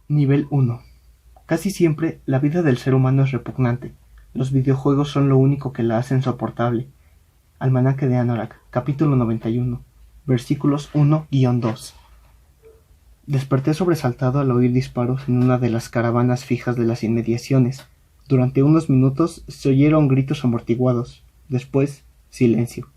Nivel 1. Casi siempre la vida del ser humano es repugnante. Los videojuegos son lo único que la hacen soportable. Almanaque de Anorak, capítulo 91, versículos 1-2. Desperté sobresaltado al oír disparos en una de las caravanas fijas de las inmediaciones. Durante unos minutos se oyeron gritos amortiguados. Después, silencio.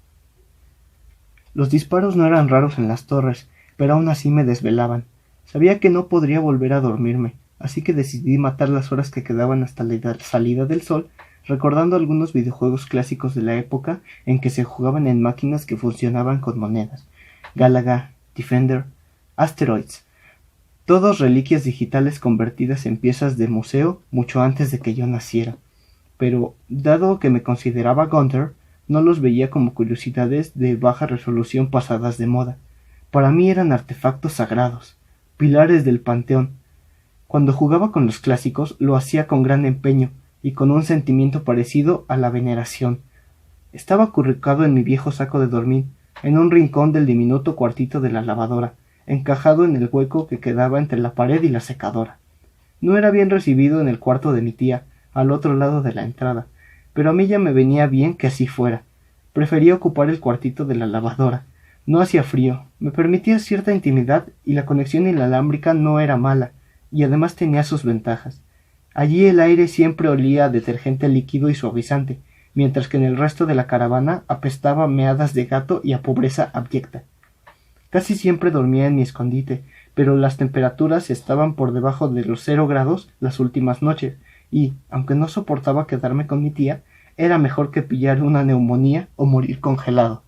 Los disparos no eran raros en las torres, pero aún así me desvelaban. Sabía que no podría volver a dormirme, así que decidí matar las horas que quedaban hasta la salida del sol, recordando algunos videojuegos clásicos de la época en que se jugaban en máquinas que funcionaban con monedas. Galaga, Defender, Asteroids, todos reliquias digitales convertidas en piezas de museo mucho antes de que yo naciera. Pero, dado que me consideraba Gunter, no los veía como curiosidades de baja resolución pasadas de moda. Para mí eran artefactos sagrados, pilares del panteón. Cuando jugaba con los clásicos lo hacía con gran empeño y con un sentimiento parecido a la veneración. Estaba acurrucado en mi viejo saco de dormir, en un rincón del diminuto cuartito de la lavadora, encajado en el hueco que quedaba entre la pared y la secadora. No era bien recibido en el cuarto de mi tía, al otro lado de la entrada, pero a mí ya me venía bien que así fuera. Prefería ocupar el cuartito de la lavadora. No hacía frío, me permitía cierta intimidad y la conexión inalámbrica no era mala, y además tenía sus ventajas. Allí el aire siempre olía a detergente líquido y suavizante, mientras que en el resto de la caravana apestaba a meadas de gato y a pobreza abyecta. Casi siempre dormía en mi escondite, pero las temperaturas estaban por debajo de los 0 grados las últimas noches, y, aunque no soportaba quedarme con mi tía, era mejor que pillar una neumonía o morir congelado.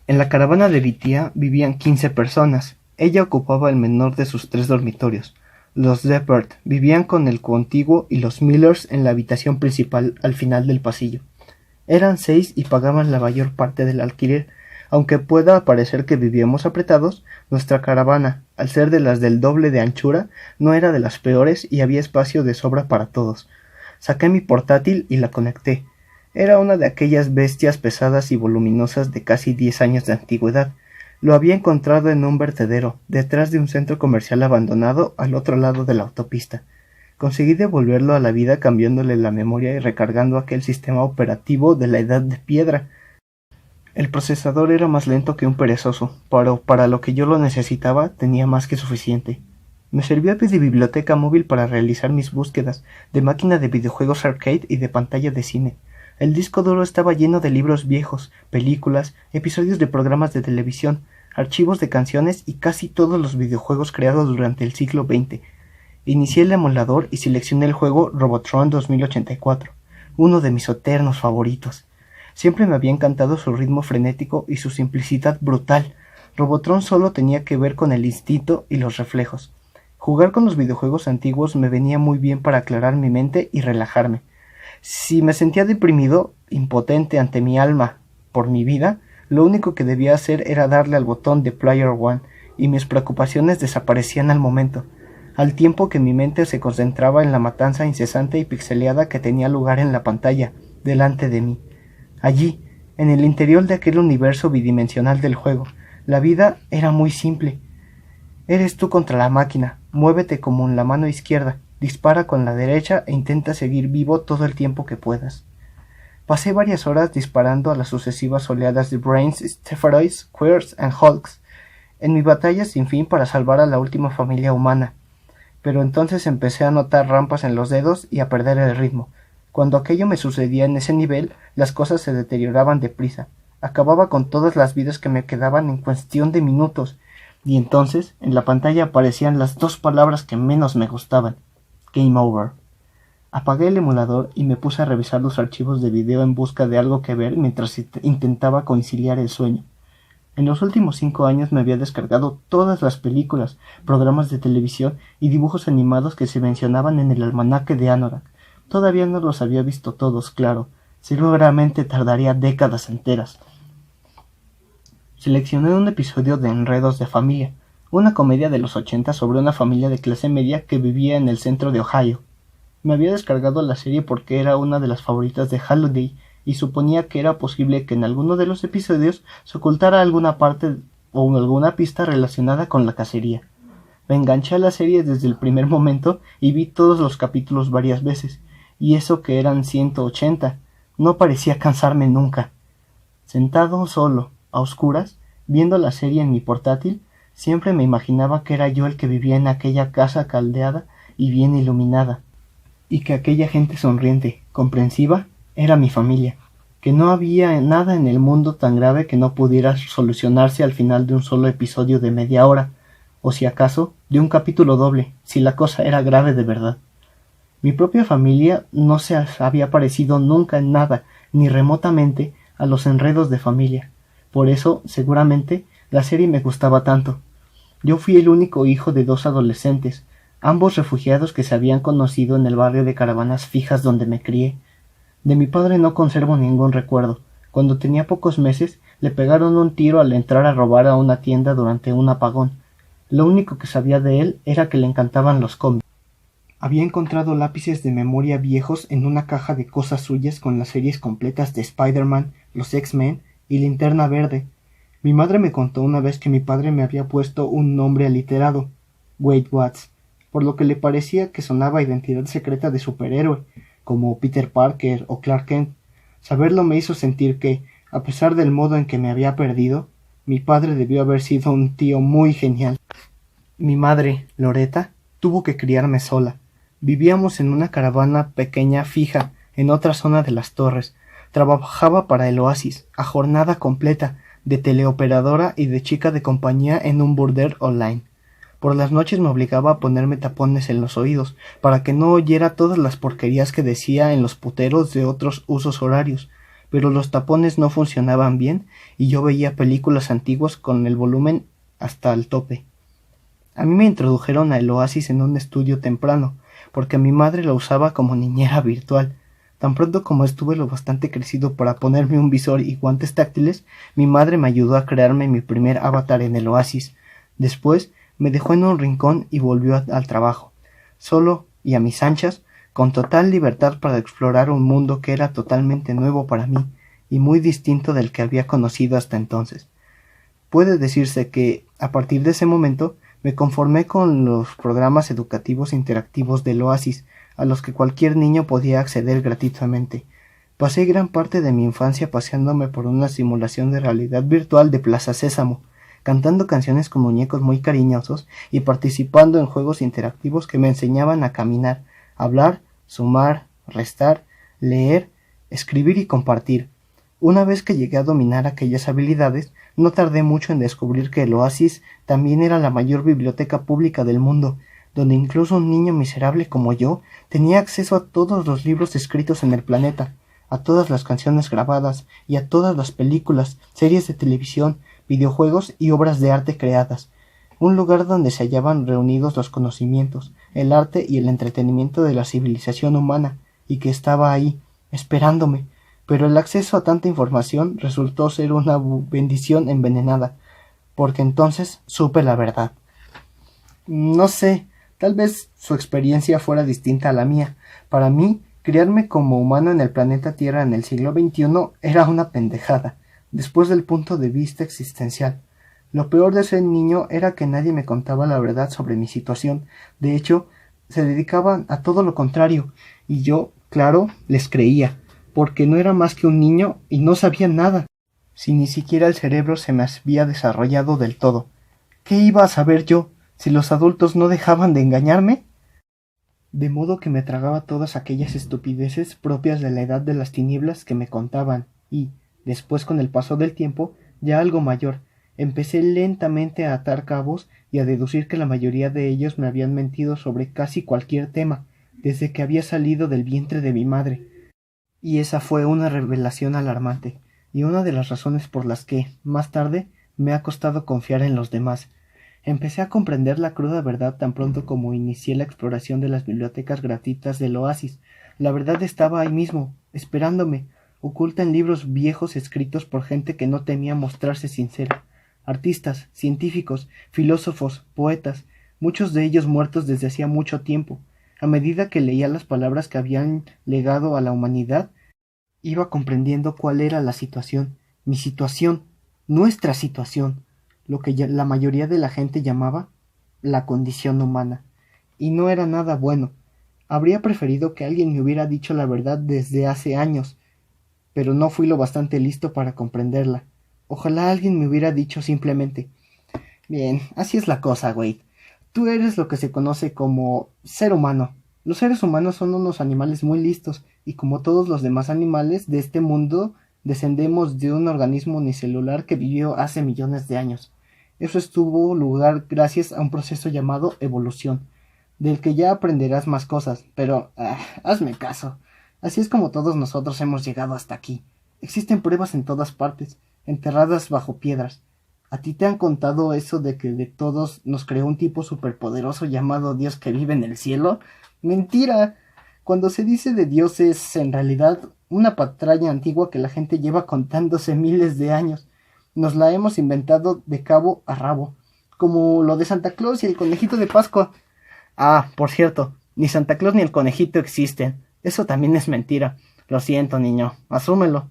En la caravana de mi tía vivían 15 personas. Ella ocupaba el menor de sus 3 dormitorios. Los Deppert vivían con el contiguo y los Millers en la habitación principal al final del pasillo. Eran 6 y pagaban la mayor parte del alquiler. Aunque pueda parecer que vivíamos apretados, nuestra caravana, al ser de las del doble de anchura, no era de las peores y había espacio de sobra para todos. Saqué mi portátil y la conecté. Era una de aquellas bestias pesadas y voluminosas de casi 10 años de antigüedad. Lo había encontrado en un vertedero, detrás de un centro comercial abandonado al otro lado de la autopista. Conseguí devolverlo a la vida cambiándole la memoria y recargando aquel sistema operativo de la edad de piedra. El procesador era más lento que un perezoso, pero para lo que yo lo necesitaba tenía más que suficiente. Me servía de biblioteca móvil para realizar mis búsquedas, de máquina de videojuegos arcade y de pantalla de cine. El disco duro estaba lleno de libros viejos, películas, episodios de programas de televisión, archivos de canciones y casi todos los videojuegos creados durante el siglo XX. Inicié el emulador y seleccioné el juego Robotron 2084, uno de mis eternos favoritos. Siempre me había encantado su ritmo frenético y su simplicidad brutal. Robotron solo tenía que ver con el instinto y los reflejos. Jugar con los videojuegos antiguos me venía muy bien para aclarar mi mente y relajarme. Si me sentía deprimido, impotente ante mi alma por mi vida, lo único que debía hacer era darle al botón de Player One y mis preocupaciones desaparecían al momento, al tiempo que mi mente se concentraba en la matanza incesante y pixeleada que tenía lugar en la pantalla, delante de mí. Allí, en el interior de aquel universo bidimensional del juego, la vida era muy simple. Eres tú contra la máquina, muévete como en la mano izquierda, dispara con la derecha e intenta seguir vivo todo el tiempo que puedas. Pasé varias horas disparando a las sucesivas oleadas de Brains, Stepharoids, Queers and Hulks, en mi batalla sin fin para salvar a la última familia humana. Pero entonces empecé a notar rampas en los dedos y a perder el ritmo. Cuando aquello me sucedía en ese nivel, las cosas se deterioraban deprisa. Acababa con todas las vidas que me quedaban en cuestión de minutos, y entonces en la pantalla aparecían las 2 palabras que menos me gustaban. Game over. Apagué el emulador y me puse a revisar los archivos de video en busca de algo que ver mientras intentaba conciliar el sueño. En los últimos 5 años me había descargado todas las películas, programas de televisión y dibujos animados que se mencionaban en el almanaque de Anorak. Todavía no los había visto todos, claro. Seguramente tardaría décadas enteras. Seleccioné un episodio de Enredos de Familia, una comedia de los 80 sobre una familia de clase media que vivía en el centro de Ohio. Me había descargado la serie porque era una de las favoritas de Halliday y suponía que era posible que en alguno de los episodios se ocultara alguna parte o alguna pista relacionada con la cacería. Me enganché a la serie desde el primer momento y vi todos los capítulos varias veces, y eso que eran 180, no parecía cansarme nunca. Sentado solo, a oscuras, viendo la serie en mi portátil, siempre me imaginaba que era yo el que vivía en aquella casa caldeada y bien iluminada, y que aquella gente sonriente, comprensiva, era mi familia, que no había nada en el mundo tan grave que no pudiera solucionarse al final de un solo episodio de media hora, o si acaso, de un capítulo doble, si la cosa era grave de verdad. Mi propia familia no se había parecido nunca en nada, ni remotamente, a los enredos de familia. Por eso, seguramente, la serie me gustaba tanto. Yo fui el único hijo de 2 adolescentes, ambos refugiados que se habían conocido en el barrio de caravanas fijas donde me crié. De mi padre no conservo ningún recuerdo. Cuando tenía pocos meses, le pegaron un tiro al entrar a robar a una tienda durante un apagón. Lo único que sabía de él era que le encantaban los cómics. Había encontrado lápices de memoria viejos en una caja de cosas suyas con las series completas de Spider-Man, los X-Men y Linterna Verde. Mi madre me contó una vez que mi padre me había puesto un nombre aliterado, Wade Watts, por lo que le parecía que sonaba a identidad secreta de superhéroe, como Peter Parker o Clark Kent. Saberlo me hizo sentir que, a pesar del modo en que me había perdido, mi padre debió haber sido un tío muy genial. Mi madre, Loretta, tuvo que criarme sola. Vivíamos en una caravana pequeña fija, en otra zona de las torres. Trabajaba para el Oasis, a jornada completa, de teleoperadora y de chica de compañía en un burdel online. Por las noches me obligaba a ponerme tapones en los oídos, para que no oyera todas las porquerías que decía en los puteros de otros usos horarios, pero los tapones no funcionaban bien y yo veía películas antiguas con el volumen hasta el tope. A mí me introdujeron al Oasis en un estudio temprano, porque mi madre lo usaba como niñera virtual. Tan pronto como estuve lo bastante crecido para ponerme un visor y guantes táctiles, mi madre me ayudó a crearme mi primer avatar en el Oasis. Después me dejó en un rincón y volvió al trabajo, solo y a mis anchas, con total libertad para explorar un mundo que era totalmente nuevo para mí y muy distinto del que había conocido hasta entonces. Puede decirse que, a partir de ese momento, me conformé con los programas educativos interactivos del Oasis, a los que cualquier niño podía acceder gratuitamente. Pasé gran parte de mi infancia paseándome por una simulación de realidad virtual de Plaza Sésamo, cantando canciones con muñecos muy cariñosos y participando en juegos interactivos que me enseñaban a caminar, hablar, sumar, restar, leer, escribir y compartir. Una vez que llegué a dominar aquellas habilidades, no tardé mucho en descubrir que el Oasis también era la mayor biblioteca pública del mundo, donde incluso un niño miserable como yo tenía acceso a todos los libros escritos en el planeta, a todas las canciones grabadas y a todas las películas, series de televisión, videojuegos y obras de arte creadas, un lugar donde se hallaban reunidos los conocimientos, el arte y el entretenimiento de la civilización humana, y que estaba ahí, esperándome, pero el acceso a tanta información resultó ser una bendición envenenada, porque entonces supe la verdad. No sé, tal vez su experiencia fuera distinta a la mía. Para mí, criarme como humano en el planeta Tierra en el siglo XXI era una pendejada, después del punto de vista existencial. Lo peor de ser niño era que nadie me contaba la verdad sobre mi situación. De hecho, se dedicaban a todo lo contrario, y yo, claro, les creía, porque no era más que un niño y no sabía nada, si ni siquiera el cerebro se me había desarrollado del todo. ¿Qué iba a saber yo, si los adultos no dejaban de engañarme? De modo que me tragaba todas aquellas estupideces propias de la edad de las tinieblas que me contaban, y, después con el paso del tiempo, ya algo mayor, empecé lentamente a atar cabos y a deducir que la mayoría de ellos me habían mentido sobre casi cualquier tema, desde que había salido del vientre de mi madre. Y esa fue una revelación alarmante, y una de las razones por las que, más tarde, me ha costado confiar en los demás. Empecé a comprender la cruda verdad tan pronto como inicié la exploración de las bibliotecas gratuitas del Oasis. La verdad estaba ahí mismo, esperándome, oculta en libros viejos escritos por gente que no temía mostrarse sincera. Artistas, científicos, filósofos, poetas, muchos de ellos muertos desde hacía mucho tiempo. A medida que leía las palabras que habían legado a la humanidad, iba comprendiendo cuál era la situación, mi situación, nuestra situación, lo que la mayoría de la gente llamaba la condición humana. Y no era nada bueno. Habría preferido que alguien me hubiera dicho la verdad desde hace años, pero no fui lo bastante listo para comprenderla. Ojalá alguien me hubiera dicho simplemente: bien, así es la cosa, Wade. Tú eres lo que se conoce como ser humano. Los seres humanos son unos animales muy listos, y como todos los demás animales de este mundo, descendemos de un organismo unicelular que vivió hace millones de años. Eso tuvo lugar gracias a un proceso llamado evolución, del que ya aprenderás más cosas, pero hazme caso. Así es como todos nosotros hemos llegado hasta aquí. Existen pruebas en todas partes, enterradas bajo piedras. ¿A ti te han contado eso de que de todos nos creó un tipo superpoderoso llamado Dios que vive en el cielo? ¡Mentira! Cuando se dice de Dios es, en realidad, una patraña antigua que la gente lleva contándose miles de años. Nos la hemos inventado de cabo a rabo, como lo de Santa Claus y el conejito de Pascua. Ah, por cierto, ni Santa Claus ni el conejito existen. Eso también es mentira. Lo siento, niño, asúmelo.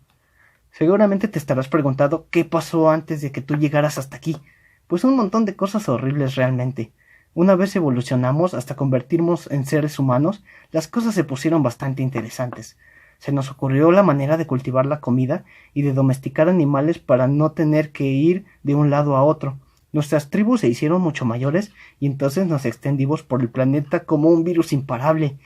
Seguramente te estarás preguntando qué pasó antes de que tú llegaras hasta aquí. Pues un montón de cosas horribles realmente. Una vez evolucionamos hasta convertirnos en seres humanos, las cosas se pusieron bastante interesantes. Se nos ocurrió la manera de cultivar la comida y de domesticar animales para no tener que ir de un lado a otro. Nuestras tribus se hicieron mucho mayores y entonces nos extendimos por el planeta como un virus imparable.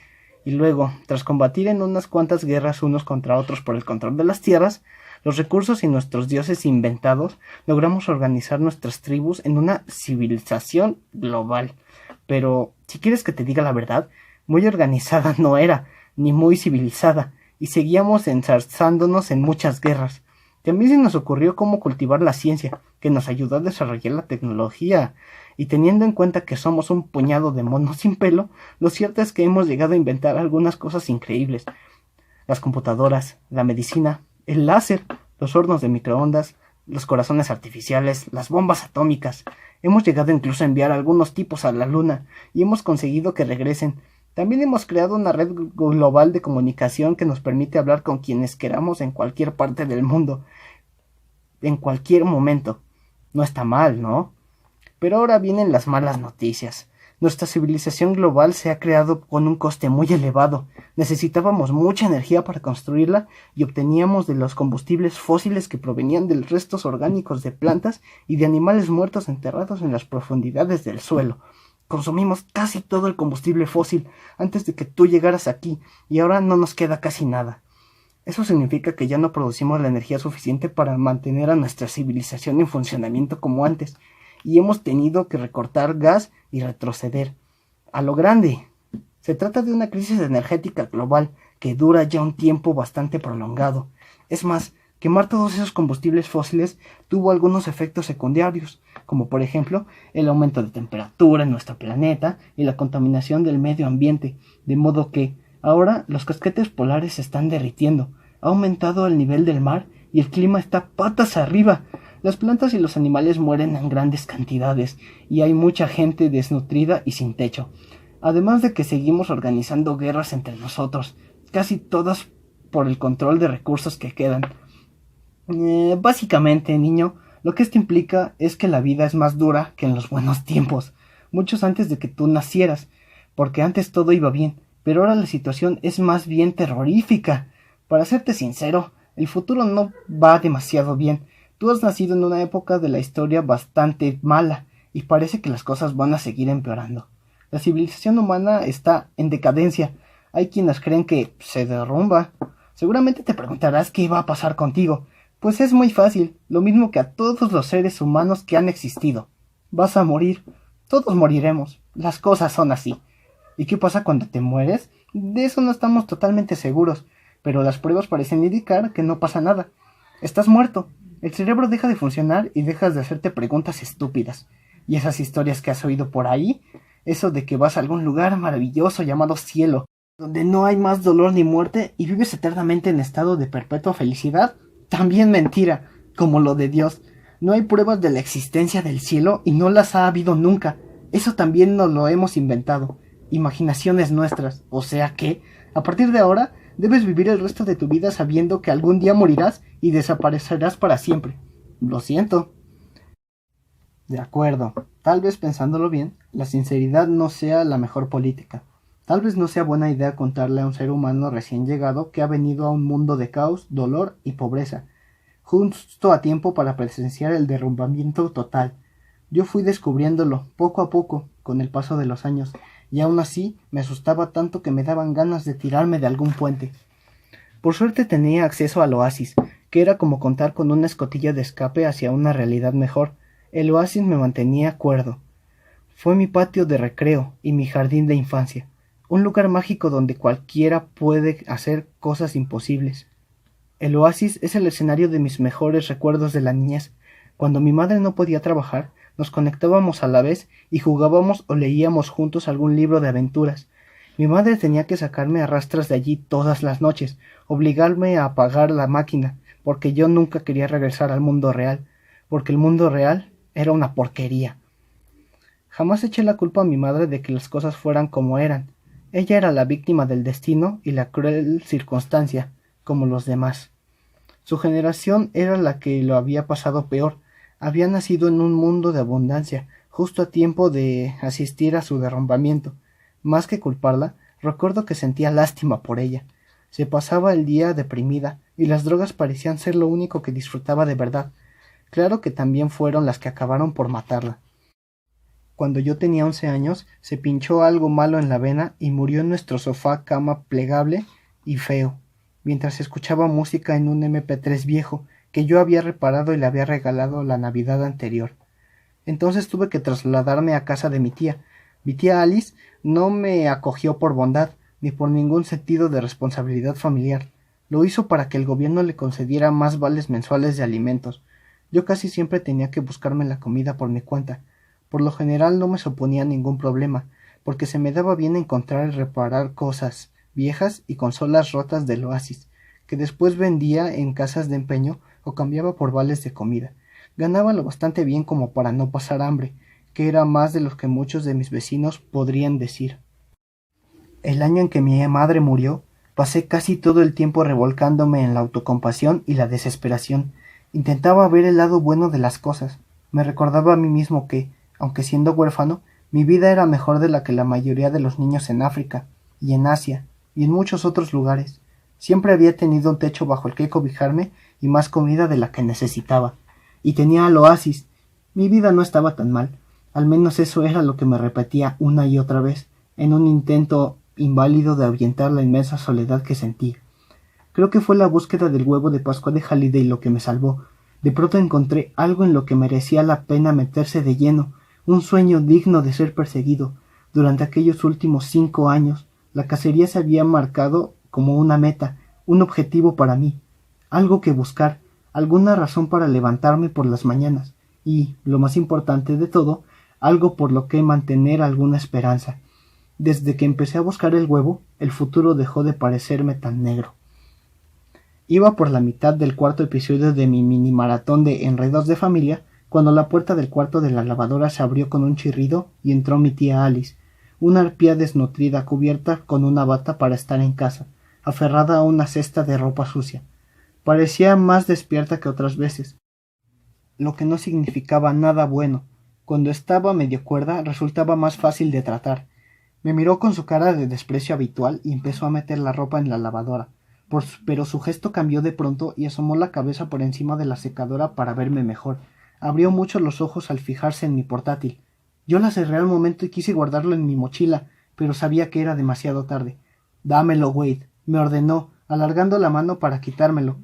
Y luego, tras combatir en unas cuantas guerras unos contra otros por el control de las tierras, los recursos y nuestros dioses inventados, logramos organizar nuestras tribus en una civilización global. Pero, si quieres que te diga la verdad, muy organizada no era, ni muy civilizada, y seguíamos enzarzándonos en muchas guerras. También se nos ocurrió cómo cultivar la ciencia, que nos ayudó a desarrollar la tecnología, y teniendo en cuenta que somos un puñado de monos sin pelo, lo cierto es que hemos llegado a inventar algunas cosas increíbles. Las computadoras, la medicina, el láser, los hornos de microondas, los corazones artificiales, las bombas atómicas. Hemos llegado incluso a enviar a algunos tipos a la luna, y hemos conseguido que regresen. También hemos creado una red global de comunicación que nos permite hablar con quienes queramos en cualquier parte del mundo, en cualquier momento. No está mal, ¿no? Pero ahora vienen las malas noticias. Nuestra civilización global se ha creado con un coste muy elevado. Necesitábamos mucha energía para construirla y obteníamos de los combustibles fósiles que provenían de los restos orgánicos de plantas y de animales muertos enterrados en las profundidades del suelo. Consumimos casi todo el combustible fósil antes de que tú llegaras aquí y ahora no nos queda casi nada. Eso significa que ya no producimos la energía suficiente para mantener a nuestra civilización en funcionamiento como antes, y hemos tenido que recortar gas y retroceder. A lo grande. Se trata de una crisis energética global que dura ya un tiempo bastante prolongado. Es más, quemar todos esos combustibles fósiles tuvo algunos efectos secundarios, como por ejemplo el aumento de temperatura en nuestro planeta y la contaminación del medio ambiente, de modo que ahora los casquetes polares se están derritiendo, ha aumentado el nivel del mar y el clima está patas arriba. Las plantas y los animales mueren en grandes cantidades y hay mucha gente desnutrida y sin techo. Además de que seguimos organizando guerras entre nosotros, casi todas por el control de recursos que quedan. Básicamente, niño, lo que esto implica es que la vida es más dura que en los buenos tiempos, muchos antes de que tú nacieras, porque antes todo iba bien, pero ahora la situación es más bien terrorífica. Para serte sincero, el futuro no va demasiado bien. Tú has nacido en una época de la historia bastante mala, y parece que las cosas van a seguir empeorando. La civilización humana está en decadencia. Hay quienes creen que se derrumba. Seguramente te preguntarás qué va a pasar contigo. Pues es muy fácil, lo mismo que a todos los seres humanos que han existido. Vas a morir. Todos moriremos. Las cosas son así. ¿Y qué pasa cuando te mueres? De eso no estamos totalmente seguros, pero las pruebas parecen indicar que no pasa nada. Estás muerto. El cerebro deja de funcionar y dejas de hacerte preguntas estúpidas. Y esas historias que has oído por ahí, eso de que vas a algún lugar maravilloso llamado cielo, donde no hay más dolor ni muerte y vives eternamente en estado de perpetua felicidad, también mentira, como lo de Dios. No hay pruebas de la existencia del cielo y no las ha habido nunca. Eso también nos lo hemos inventado. Imaginaciones nuestras. O sea que, a partir de ahora, debes vivir el resto de tu vida sabiendo que algún día morirás y desaparecerás para siempre. Lo siento. De acuerdo. Tal vez pensándolo bien, la sinceridad no sea la mejor política. Tal vez no sea buena idea contarle a un ser humano recién llegado que ha venido a un mundo de caos, dolor y pobreza, justo a tiempo para presenciar el derrumbamiento total. Yo fui descubriéndolo poco a poco con el paso de los años, y aún así me asustaba tanto que me daban ganas de tirarme de algún puente. Por suerte tenía acceso al oasis, que era como contar con una escotilla de escape hacia una realidad mejor. El oasis me mantenía cuerdo. Fue mi patio de recreo y mi jardín de infancia, un lugar mágico donde cualquiera puede hacer cosas imposibles. El oasis es el escenario de mis mejores recuerdos de la niñez. Cuando mi madre no podía trabajar, nos conectábamos a la vez y jugábamos o leíamos juntos algún libro de aventuras. Mi madre tenía que sacarme a rastras de allí todas las noches, obligarme a apagar la máquina, porque yo nunca quería regresar al mundo real, porque el mundo real era una porquería. Jamás eché la culpa a mi madre de que las cosas fueran como eran. Ella era la víctima del destino y la cruel circunstancia, como los demás. Su generación era la que lo había pasado peor. Había nacido en un mundo de abundancia, justo a tiempo de asistir a su derrumbamiento. Más que culparla, recuerdo que sentía lástima por ella. Se pasaba el día deprimida, y las drogas parecían ser lo único que disfrutaba de verdad. Claro que también fueron las que acabaron por matarla. Cuando yo tenía 11 años, se pinchó algo malo en la vena y murió en nuestro sofá cama plegable y feo, mientras escuchaba música en un MP3 viejo que yo había reparado y le había regalado la Navidad anterior. Entonces tuve que trasladarme a casa de mi tía. Mi tía Alice no me acogió por bondad, ni por ningún sentido de responsabilidad familiar. Lo hizo para que el gobierno le concediera más vales mensuales de alimentos. Yo casi siempre tenía que buscarme la comida por mi cuenta. Por lo general no me suponía ningún problema, porque se me daba bien encontrar y reparar cosas viejas y consolas rotas del oasis, que después vendía en casas de empeño o cambiaba por vales de comida. Ganaba lo bastante bien como para no pasar hambre, que era más de lo que muchos de mis vecinos podrían decir. El año en que mi madre murió, pasé casi todo el tiempo revolcándome en la autocompasión y la desesperación. Intentaba ver el lado bueno de las cosas. Me recordaba a mí mismo que, aunque siendo huérfano, mi vida era mejor de la que la mayoría de los niños en África, y en Asia, y en muchos otros lugares. Siempre había tenido un techo bajo el que cobijarme y más comida de la que necesitaba. Y tenía al oasis. Mi vida no estaba tan mal. Al menos eso era lo que me repetía una y otra vez, en un intento inválido de ahuyentar la inmensa soledad que sentía. Creo que fue la búsqueda del huevo de Pascua de Halliday lo que me salvó. De pronto encontré algo en lo que merecía la pena meterse de lleno, un sueño digno de ser perseguido. Durante aquellos últimos 5 años, la cacería se había marcado como una meta, un objetivo para mí, algo que buscar, alguna razón para levantarme por las mañanas, y, lo más importante de todo, algo por lo que mantener alguna esperanza. Desde que empecé a buscar el huevo, el futuro dejó de parecerme tan negro. Iba por la mitad del cuarto episodio de mi mini maratón de Enredos de Familia, cuando la puerta del cuarto de la lavadora se abrió con un chirrido y entró mi tía Alice, una arpía desnutrida cubierta con una bata para estar en casa, aferrada a una cesta de ropa sucia. Parecía más despierta que otras veces, lo que no significaba nada bueno. Cuando estaba medio cuerda resultaba más fácil de tratar. Me miró con su cara de desprecio habitual y empezó a meter la ropa en la lavadora, pero su gesto cambió de pronto y asomó la cabeza por encima de la secadora para verme mejor. Abrió mucho los ojos al fijarse en mi portátil. Yo la cerré al momento y quise guardarlo en mi mochila, pero sabía que era demasiado tarde. «Dámelo, Wade», me ordenó, alargando la mano para quitármelo.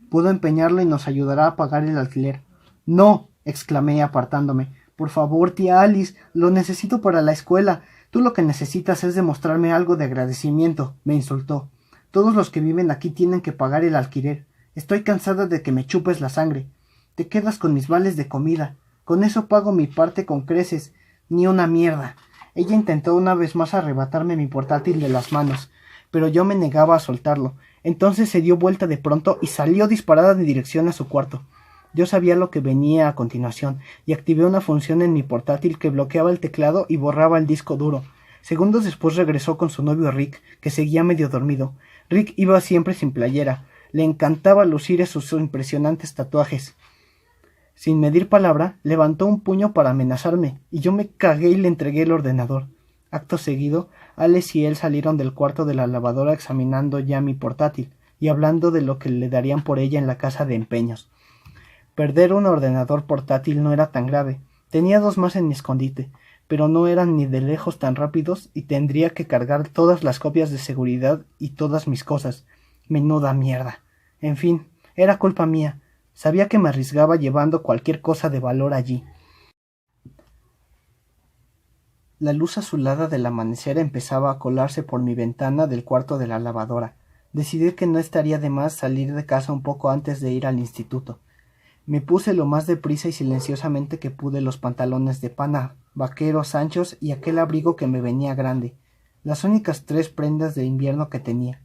«Puedo empeñarlo y nos ayudará a pagar el alquiler». «No», exclamé apartándome. «Por favor, tía Alice, lo necesito para la escuela. Tú lo que necesitas es demostrarme algo de agradecimiento», me insultó. «Todos los que viven aquí tienen que pagar el alquiler. Estoy cansada de que me chupes la sangre. Te quedas con mis vales de comida. Con eso pago mi parte con creces. Ni una mierda». Ella intentó una vez más arrebatarme mi portátil de las manos, pero yo me negaba a soltarlo. Entonces se dio vuelta de pronto y salió disparada en dirección a su cuarto. Yo sabía lo que venía a continuación, y activé una función en mi portátil que bloqueaba el teclado y borraba el disco duro. Segundos después regresó con su novio Rick, que seguía medio dormido. Rick iba siempre sin playera. Le encantaba lucir esos impresionantes tatuajes. Sin medir palabra, levantó un puño para amenazarme, y yo me cagué y le entregué el ordenador. Acto seguido, Alex y él salieron del cuarto de la lavadora examinando ya mi portátil y hablando de lo que le darían por ella en la casa de empeños. Perder un ordenador portátil no era tan grave. Tenía 2 más en mi escondite, pero no eran ni de lejos tan rápidos y tendría que cargar todas las copias de seguridad y todas mis cosas. Menuda mierda. En fin, era culpa mía. Sabía que me arriesgaba llevando cualquier cosa de valor allí. La luz azulada del amanecer empezaba a colarse por mi ventana del cuarto de la lavadora. Decidí que no estaría de más salir de casa un poco antes de ir al instituto. Me puse lo más deprisa y silenciosamente que pude los pantalones de pana, vaqueros anchos y aquel abrigo que me venía grande, las únicas 3 prendas de invierno que tenía.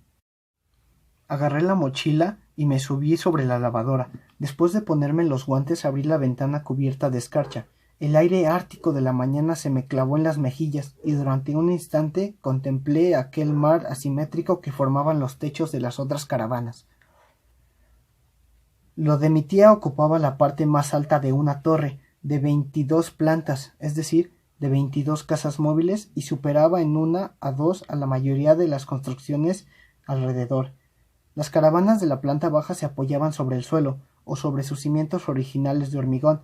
Agarré la mochila y me subí sobre la lavadora. Después de ponerme los guantes abrí la ventana cubierta de escarcha. El aire ártico de la mañana se me clavó en las mejillas y durante un instante contemplé aquel mar asimétrico que formaban los techos de las otras caravanas. Lo de mi tía ocupaba la parte más alta de una torre de 22 plantas, es decir, de 22 casas móviles, y superaba en 1 a 2 a la mayoría de las construcciones alrededor. Las caravanas de la planta baja se apoyaban sobre el suelo o sobre sus cimientos originales de hormigón,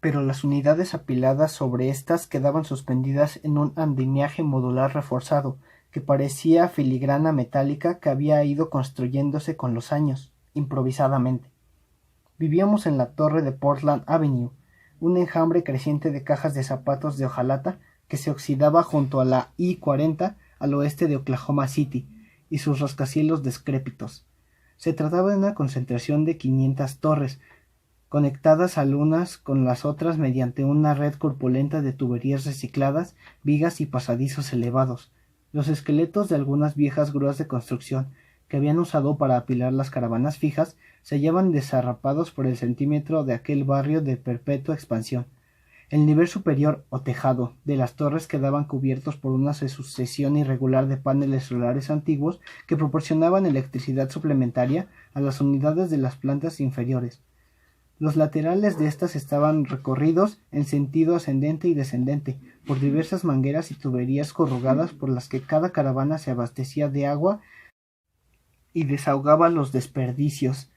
pero las unidades apiladas sobre éstas quedaban suspendidas en un andamiaje modular reforzado, que parecía filigrana metálica que había ido construyéndose con los años, improvisadamente. Vivíamos en la torre de Portland Avenue, un enjambre creciente de cajas de zapatos de hojalata que se oxidaba junto a la I-40 al oeste de Oklahoma City y sus rascacielos decrépitos. Se trataba de una concentración de 500 torres, conectadas a unas con las otras mediante una red corpulenta de tuberías recicladas, vigas y pasadizos elevados. Los esqueletos de algunas viejas grúas de construcción que habían usado para apilar las caravanas fijas se hallaban desarrapados por el centímetro de aquel barrio de perpetua expansión. El nivel superior o tejado de las torres quedaban cubiertos por una sucesión irregular de paneles solares antiguos que proporcionaban electricidad suplementaria a las unidades de las plantas inferiores. Los laterales de éstas estaban recorridos en sentido ascendente y descendente por diversas mangueras y tuberías corrugadas por las que cada caravana se abastecía de agua y desahogaba los desperdicios.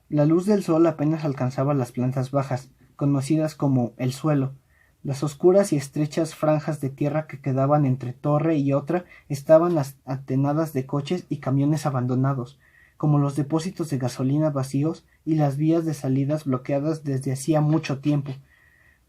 La luz del sol apenas alcanzaba las plantas bajas, conocidas como el suelo. Las oscuras y estrechas franjas de tierra que quedaban entre torre y otra estaban atenadas de coches y camiones abandonados, como los depósitos de gasolina vacíos y las vías de salidas bloqueadas desde hacía mucho tiempo.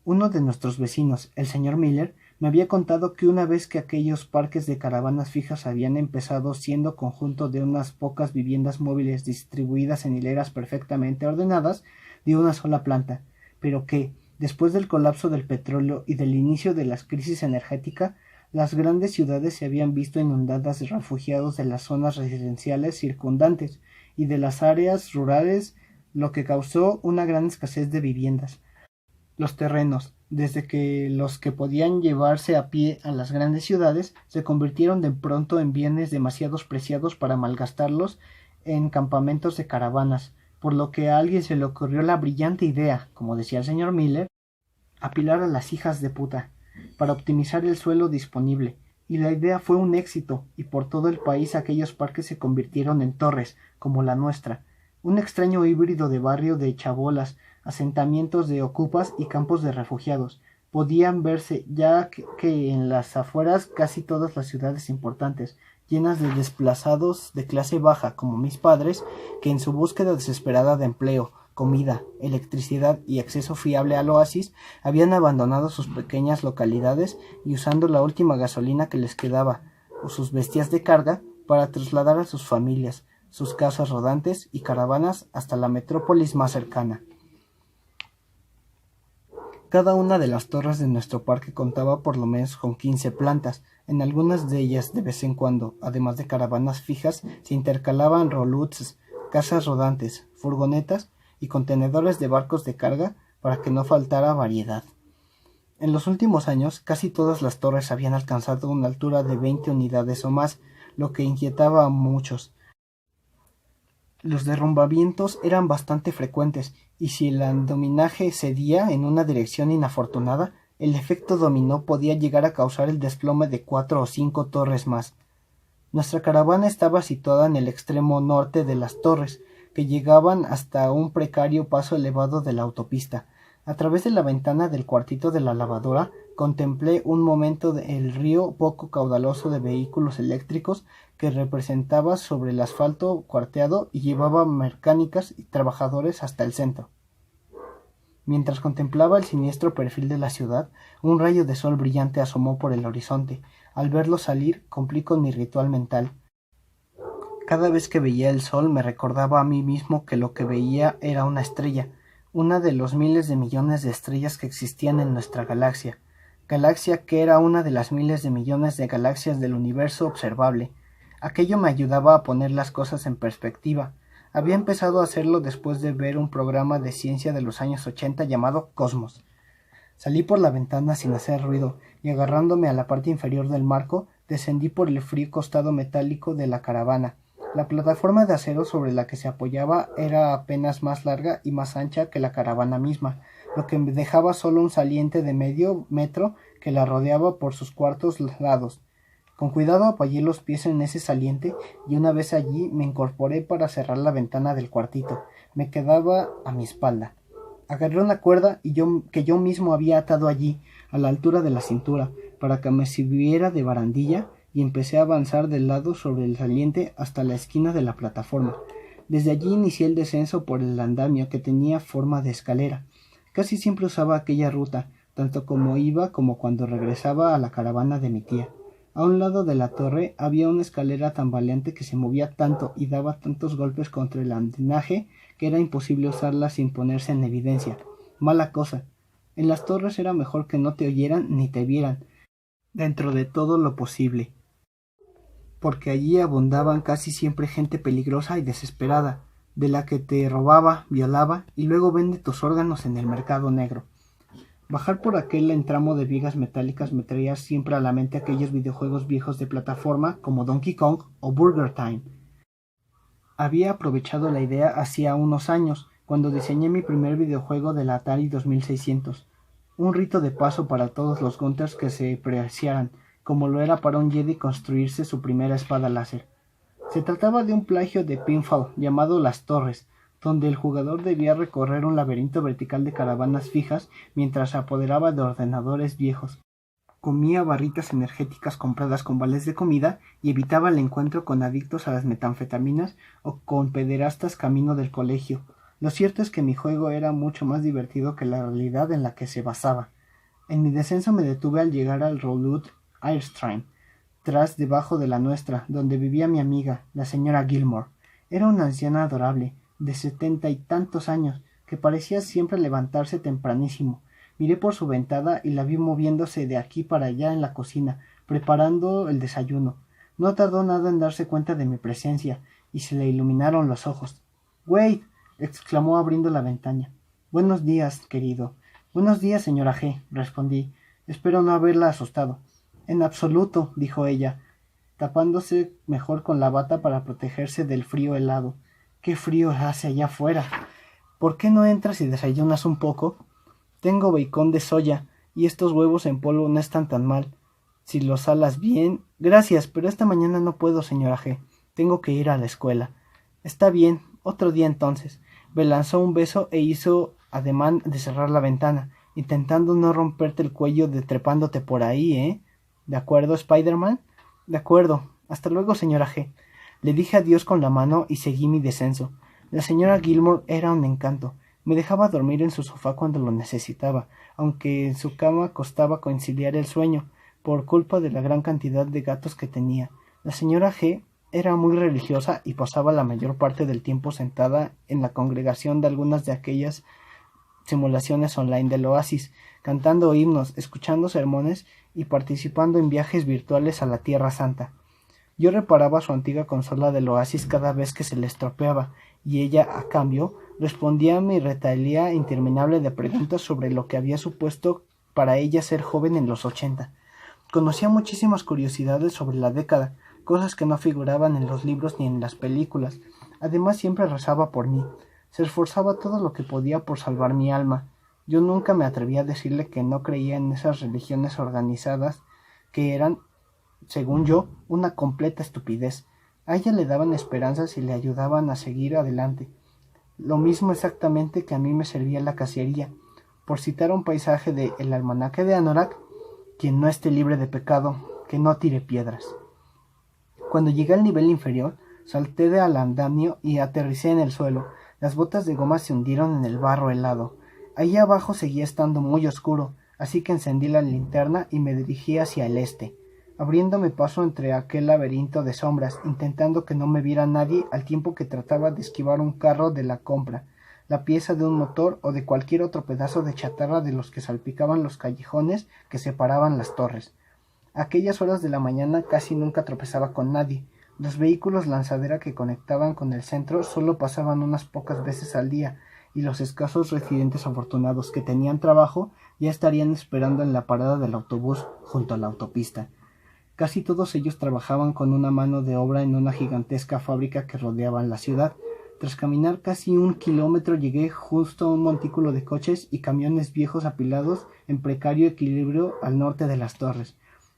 Uno de nuestros vecinos, el señor Miller, me había contado que una vez que aquellos parques de caravanas fijas habían empezado siendo conjunto de unas pocas viviendas móviles distribuidas en hileras perfectamente ordenadas de una sola planta, pero que, después del colapso del petróleo y del inicio de la crisis energética, las grandes ciudades se habían visto inundadas de refugiados de las zonas residenciales circundantes y de las áreas rurales, lo que causó una gran escasez de viviendas. Los terrenos, desde que los que podían llevarse a pie a las grandes ciudades, se convirtieron de pronto en bienes demasiado preciados para malgastarlos en campamentos de caravanas, por lo que a alguien se le ocurrió la brillante idea, como decía el señor Miller, apilar a las hijas de puta, para optimizar el suelo disponible, y la idea fue un éxito, y por todo el país aquellos parques se convirtieron en torres, como la nuestra, un extraño híbrido de barrio de chabolas, asentamientos de ocupas y campos de refugiados. Podían verse ya que en las afueras casi todas las ciudades importantes, llenas de desplazados de clase baja como mis padres, que en su búsqueda desesperada de empleo, comida, electricidad y acceso fiable al oasis, habían abandonado sus pequeñas localidades y usando la última gasolina que les quedaba, o sus bestias de carga, para trasladar a sus familias, sus casas rodantes y caravanas hasta la metrópolis más cercana. Cada una de las torres de nuestro parque contaba por lo menos con 15 plantas. En algunas de ellas, de vez en cuando, además de caravanas fijas, se intercalaban roluts, casas rodantes, furgonetas y contenedores de barcos de carga para que no faltara variedad. En los últimos años, casi todas las torres habían alcanzado una altura de 20 unidades o más, lo que inquietaba a muchos. Los derrumbamientos eran bastante frecuentes, y si el andamiaje cedía en una dirección inafortunada, el efecto dominó podía llegar a causar el desplome de 4 o 5 torres más. Nuestra caravana estaba situada en el extremo norte de las torres, que llegaban hasta un precario paso elevado de la autopista. A través de la ventana del cuartito de la lavadora contemplé un momento el río poco caudaloso de vehículos eléctricos que representaba sobre el asfalto cuarteado y llevaba mecánicas y trabajadores hasta el centro. Mientras contemplaba el siniestro perfil de la ciudad, un rayo de sol brillante asomó por el horizonte. Al verlo salir, cumplí con mi ritual mental. Cada vez que veía el sol me recordaba a mí mismo que lo que veía era una estrella, una de los miles de millones de estrellas que existían en nuestra galaxia que era una de las miles de millones de galaxias del universo observable. Aquello me ayudaba a poner las cosas en perspectiva. Había empezado a hacerlo después de ver un programa de ciencia de los años 80 llamado Cosmos. Salí por la ventana sin hacer ruido y agarrándome a la parte inferior del marco, descendí por el frío costado metálico de la caravana. La plataforma de acero sobre la que se apoyaba era apenas más larga y más ancha que la caravana misma, lo que me dejaba solo un saliente de medio metro que la rodeaba por sus cuartos lados. Con cuidado apoyé los pies en ese saliente y una vez allí me incorporé para cerrar la ventana del cuartito. Me quedaba a mi espalda. Agarré una cuerda que yo mismo había atado allí, a la altura de la cintura, para que me sirviera de barandilla, y empecé a avanzar del lado sobre el saliente hasta la esquina de la plataforma. Desde allí inicié el descenso por el andamio que tenía forma de escalera. Casi siempre usaba aquella ruta, tanto como iba como cuando regresaba a la caravana de mi tía. A un lado de la torre había una escalera tambaleante que se movía tanto y daba tantos golpes contra el andamiaje que era imposible usarla sin ponerse en evidencia. Mala cosa. En las torres era mejor que no te oyeran ni te vieran, dentro de todo lo posible, porque allí abundaban casi siempre gente peligrosa y desesperada, de la que te robaba, violaba y luego vende tus órganos en el mercado negro. Bajar por aquel entramo de vigas metálicas me traía siempre a la mente aquellos videojuegos viejos de plataforma como Donkey Kong o Burger Time. Había aprovechado la idea hacía unos años, cuando diseñé mi primer videojuego de la Atari 2600, un rito de paso para todos los Gunters que se preciaran, como lo era para un Jedi construirse su primera espada láser. Se trataba de un plagio de Pinfall llamado Las Torres, donde el jugador debía recorrer un laberinto vertical de caravanas fijas mientras se apoderaba de ordenadores viejos. Comía barritas energéticas compradas con vales de comida y evitaba el encuentro con adictos a las metanfetaminas o con pederastas camino del colegio. Lo cierto es que mi juego era mucho más divertido que la realidad en la que se basaba. En mi descenso me detuve al llegar al Redwood Airstream, tras debajo de la nuestra, donde vivía mi amiga, la señora Gilmore. Era una anciana adorable, de 70 y tantos años, que parecía siempre levantarse tempranísimo. Miré por su ventana y la vi moviéndose de aquí para allá en la cocina, preparando el desayuno. No tardó nada en darse cuenta de mi presencia, y se le iluminaron los ojos. —¡Wade! —exclamó abriendo la ventana. —Buenos días, querido. —Buenos días, señora G —respondí—. Espero no haberla asustado. —En absoluto —dijo ella, tapándose mejor con la bata para protegerse del frío helado. —¡Qué frío hace allá afuera! —¿Por qué no entras y desayunas un poco? Tengo bacon de soya, y estos huevos en polvo no están tan mal. Si los salas bien... Gracias, pero esta mañana no puedo, señora G. Tengo que ir a la escuela. Está bien, otro día entonces. Me lanzó un beso e hizo ademán de cerrar la ventana, intentando no romperte el cuello trepándote por ahí, ¿eh? ¿De acuerdo, Spider-Man? De acuerdo. Hasta luego, señora G. Le dije adiós con la mano y seguí mi descenso. La señora Gilmore era un encanto. Me dejaba dormir en su sofá cuando lo necesitaba, aunque en su cama costaba conciliar el sueño, por culpa de la gran cantidad de gatos que tenía. La señora G era muy religiosa y pasaba la mayor parte del tiempo sentada en la congregación de algunas de aquellas simulaciones online del Oasis, cantando himnos, escuchando sermones y participando en viajes virtuales a la Tierra Santa. Yo reparaba su antigua consola del Oasis cada vez que se le estropeaba, y ella, a cambio, respondía a mi retahíla interminable de preguntas sobre lo que había supuesto para ella ser joven en los 80. Conocía muchísimas curiosidades sobre la década, cosas que no figuraban en los libros ni en las películas. Además siempre rezaba por mí. Se esforzaba todo lo que podía por salvar mi alma. Yo nunca me atreví a decirle que no creía en esas religiones organizadas que eran, según yo, una completa estupidez. A ella le daban esperanzas y le ayudaban a seguir adelante. Lo mismo exactamente que a mí me servía la cacería. Por citar un pasaje de El almanaque de Anorak, quien no esté libre de pecado, que no tire piedras. Cuando llegué al nivel inferior, salté del andamio y aterricé en el suelo. Las botas de goma se hundieron en el barro helado. Allí abajo seguía estando muy oscuro, así que encendí la linterna y me dirigí hacia el este, abriéndome paso entre aquel laberinto de sombras, intentando que no me viera nadie al tiempo que trataba de esquivar un carro de la compra, la pieza de un motor o de cualquier otro pedazo de chatarra de los que salpicaban los callejones que separaban las torres. A aquellas horas de la mañana casi nunca tropezaba con nadie. Los vehículos lanzadera que conectaban con el centro solo pasaban unas pocas veces al día, y los escasos residentes afortunados que tenían trabajo ya estarían esperando en la parada del autobús junto a la autopista. Casi todos ellos trabajaban con una mano de obra en una gigantesca fábrica que rodeaba la ciudad. Tras caminar casi 1 kilómetro llegué justo a un montículo de coches y camiones viejos apilados en precario equilibrio al norte de las torres.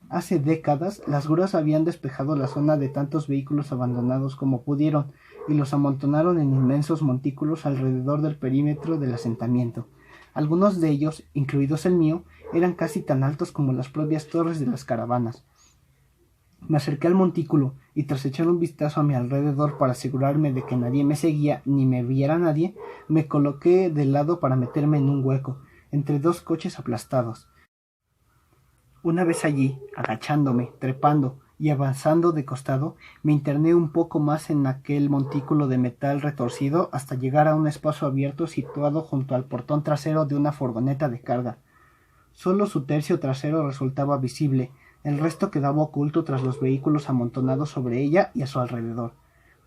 Hace décadas las grúas habían despejado la zona de tantos vehículos abandonados como pudieron y los amontonaron en inmensos montículos alrededor del perímetro del asentamiento. Algunos de ellos, incluidos el mío, eran casi tan altos como las propias torres de las caravanas. Me acerqué al montículo y tras echar un vistazo a mi alrededor para asegurarme de que nadie me seguía ni me viera nadie, me coloqué de lado para meterme en un hueco, entre dos coches aplastados. Una vez allí, agachándome, trepando y avanzando de costado, me interné un poco más en aquel montículo de metal retorcido hasta llegar a un espacio abierto situado junto al portón trasero de una furgoneta de carga. Solo su tercio trasero resultaba visible, el resto quedaba oculto tras los vehículos amontonados sobre ella y a su alrededor.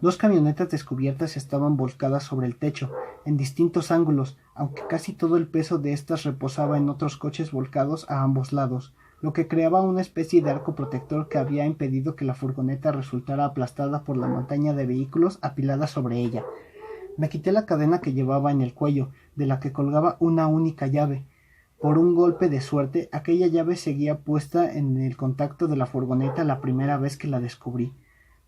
2 camionetas descubiertas estaban volcadas sobre el techo, en distintos ángulos, aunque casi todo el peso de éstas reposaba en otros coches volcados a ambos lados, lo que creaba una especie de arco protector que había impedido que la furgoneta resultara aplastada por la montaña de vehículos apilada sobre ella. Me quité la cadena que llevaba en el cuello, de la que colgaba una única llave. Por un golpe de suerte, aquella llave seguía puesta en el contacto de la furgoneta la primera vez que la descubrí.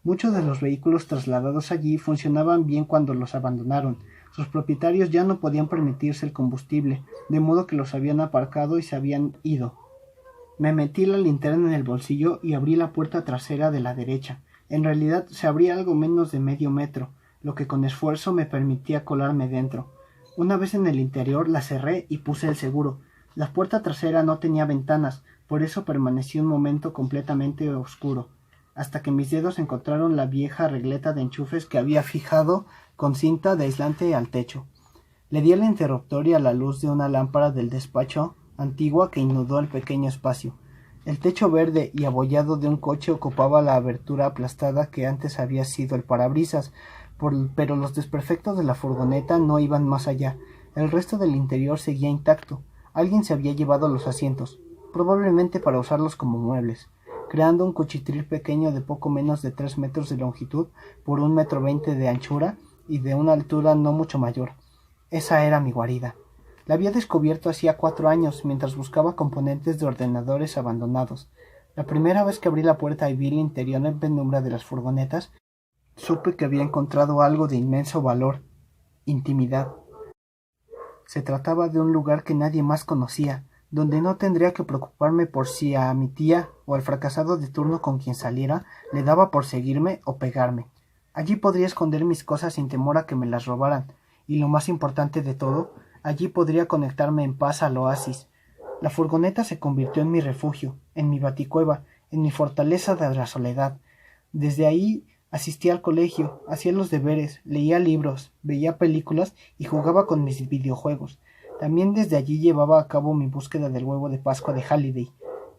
Muchos de los vehículos trasladados allí funcionaban bien cuando los abandonaron. Sus propietarios ya no podían permitirse el combustible, de modo que los habían aparcado y se habían ido. Me metí la linterna en el bolsillo y abrí la puerta trasera de la derecha. En realidad se abría algo menos de medio metro, lo que con esfuerzo me permitía colarme dentro. Una vez en el interior la cerré y puse el seguro. La puerta trasera no tenía ventanas, por eso permanecí un momento completamente oscuro, hasta que mis dedos encontraron la vieja regleta de enchufes que había fijado con cinta de aislante al techo. Le di al interruptor y a la luz de una lámpara del despacho antigua que inundó el pequeño espacio. El techo verde y abollado de un coche ocupaba la abertura aplastada que antes había sido el parabrisas, pero los desperfectos de la furgoneta no iban más allá. El resto del interior seguía intacto. Alguien se había llevado los asientos, probablemente para usarlos como muebles, creando un cuchitril pequeño de poco menos de 3 metros de longitud por 1,20 m de anchura y de una altura no mucho mayor. Esa era mi guarida. La había descubierto hacía 4 años, mientras buscaba componentes de ordenadores abandonados. La primera vez que abrí la puerta y vi el interior en penumbra de las furgonetas, supe que había encontrado algo de inmenso valor: intimidad. Se trataba de un lugar que nadie más conocía, donde no tendría que preocuparme por si a mi tía o al fracasado de turno con quien saliera le daba por seguirme o pegarme. Allí podría esconder mis cosas sin temor a que me las robaran, y lo más importante de todo, allí podría conectarme en paz al oasis. La furgoneta se convirtió en mi refugio, en mi baticueva, en mi fortaleza de la soledad. Desde ahí asistía al colegio, hacía los deberes, leía libros, veía películas y jugaba con mis videojuegos. También desde allí llevaba a cabo mi búsqueda del huevo de Pascua de Halliday.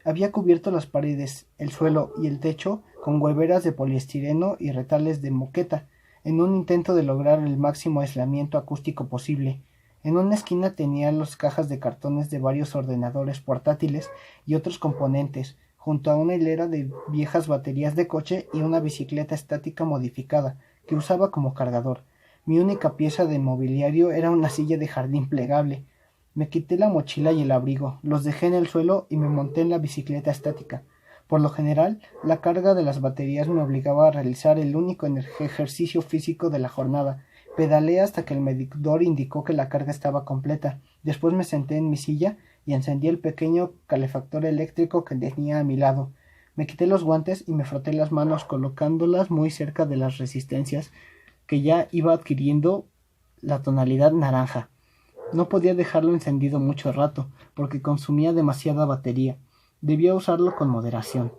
Había cubierto las paredes, el suelo y el techo con hueveras de poliestireno y retales de moqueta, en un intento de lograr el máximo aislamiento acústico posible. En una esquina tenía las cajas de cartones de varios ordenadores portátiles y otros componentes, junto a una hilera de viejas baterías de coche y una bicicleta estática modificada, que usaba como cargador. Mi única pieza de mobiliario era una silla de jardín plegable. Me quité la mochila y el abrigo, los dejé en el suelo y me monté en la bicicleta estática. Por lo general, la carga de las baterías me obligaba a realizar el único ejercicio físico de la jornada. Pedaleé hasta que el medidor indicó que la carga estaba completa. Después me senté en mi silla y encendí el pequeño calefactor eléctrico que tenía a mi lado. Me quité los guantes y me froté las manos colocándolas muy cerca de las resistencias, que ya iba adquiriendo la tonalidad naranja. No podía dejarlo encendido mucho rato, porque consumía demasiada batería. Debía usarlo con moderación.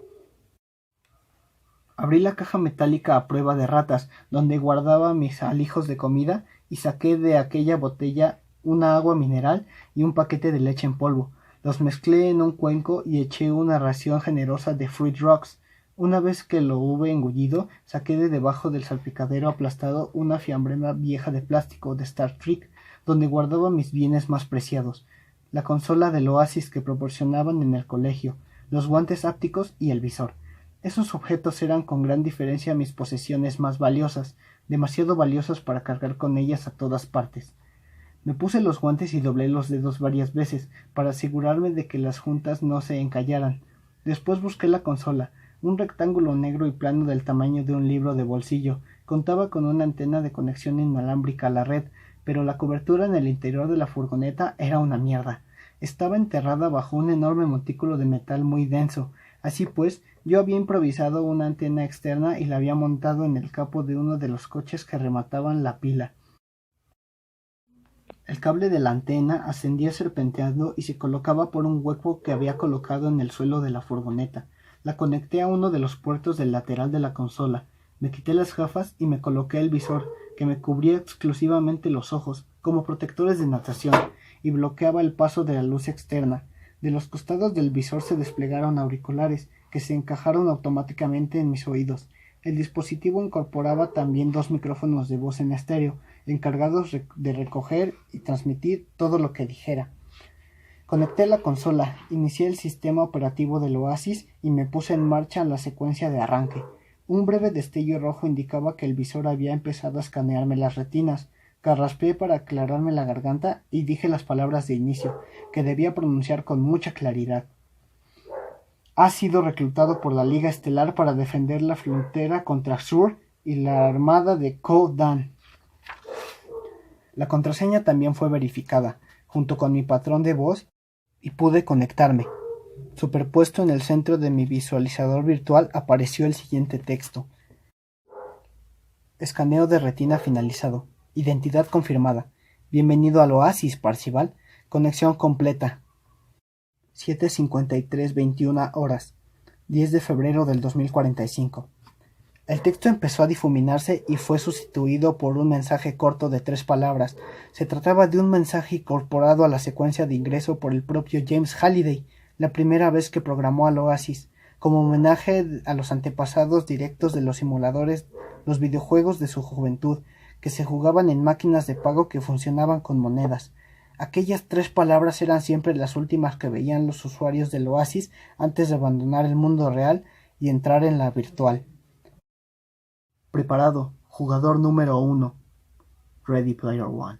Abrí la caja metálica a prueba de ratas, donde guardaba mis alijos de comida, y saqué de aquella botella una agua mineral y un paquete de leche en polvo. Los mezclé en un cuenco y eché una ración generosa de Fruit Rocks. Una vez que lo hube engullido, saqué de debajo del salpicadero aplastado una fiambrera vieja de plástico de Star Trek, donde guardaba mis bienes más preciados, la consola del Oasis que proporcionaban en el colegio, los guantes ápticos y el visor. Esos objetos eran con gran diferencia mis posesiones más valiosas, demasiado valiosas para cargar con ellas a todas partes. Me puse los guantes y doblé los dedos varias veces, para asegurarme de que las juntas no se encallaran. Después busqué la consola, un rectángulo negro y plano del tamaño de un libro de bolsillo. Contaba con una antena de conexión inalámbrica a la red, pero la cobertura en el interior de la furgoneta era una mierda. Estaba enterrada bajo un enorme montículo de metal muy denso. Así pues, yo había improvisado una antena externa y la había montado en el capó de uno de los coches que remataban la pila. El cable de la antena ascendía serpenteando y se colocaba por un hueco que había colocado en el suelo de la furgoneta. La conecté a uno de los puertos del lateral de la consola. Me quité las gafas y me coloqué el visor, que me cubría exclusivamente los ojos, como protectores de natación, y bloqueaba el paso de la luz externa. De los costados del visor se desplegaron auriculares, que se encajaron automáticamente en mis oídos. El dispositivo incorporaba también 2 micrófonos de voz en estéreo, encargados de recoger y transmitir todo lo que dijera. Conecté la consola, inicié el sistema operativo del Oasis y me puse en marcha la secuencia de arranque. Un breve destello rojo indicaba que el visor había empezado a escanearme las retinas. Carraspeé para aclararme la garganta y dije las palabras de inicio, que debía pronunciar con mucha claridad. Ha sido reclutado por la Liga Estelar para defender la frontera contra Xur y la armada de Ko-Dan. La contraseña también fue verificada, junto con mi patrón de voz, y pude conectarme. Superpuesto en el centro de mi visualizador virtual apareció el siguiente texto. Escaneo de retina finalizado. Identidad confirmada. Bienvenido al Oasis, Parcival. Conexión completa. 7:53:21 horas. 10 de febrero del 2045. El texto empezó a difuminarse y fue sustituido por un mensaje corto de 3 palabras. Se trataba de un mensaje incorporado a la secuencia de ingreso por el propio James Halliday, la primera vez que programó al Oasis, como homenaje a los antepasados directos de los simuladores, los videojuegos de su juventud, que se jugaban en máquinas de pago que funcionaban con monedas. Aquellas 3 palabras eran siempre las últimas que veían los usuarios del Oasis antes de abandonar el mundo real y entrar en la virtual. Preparado, jugador número 1. Ready Player One.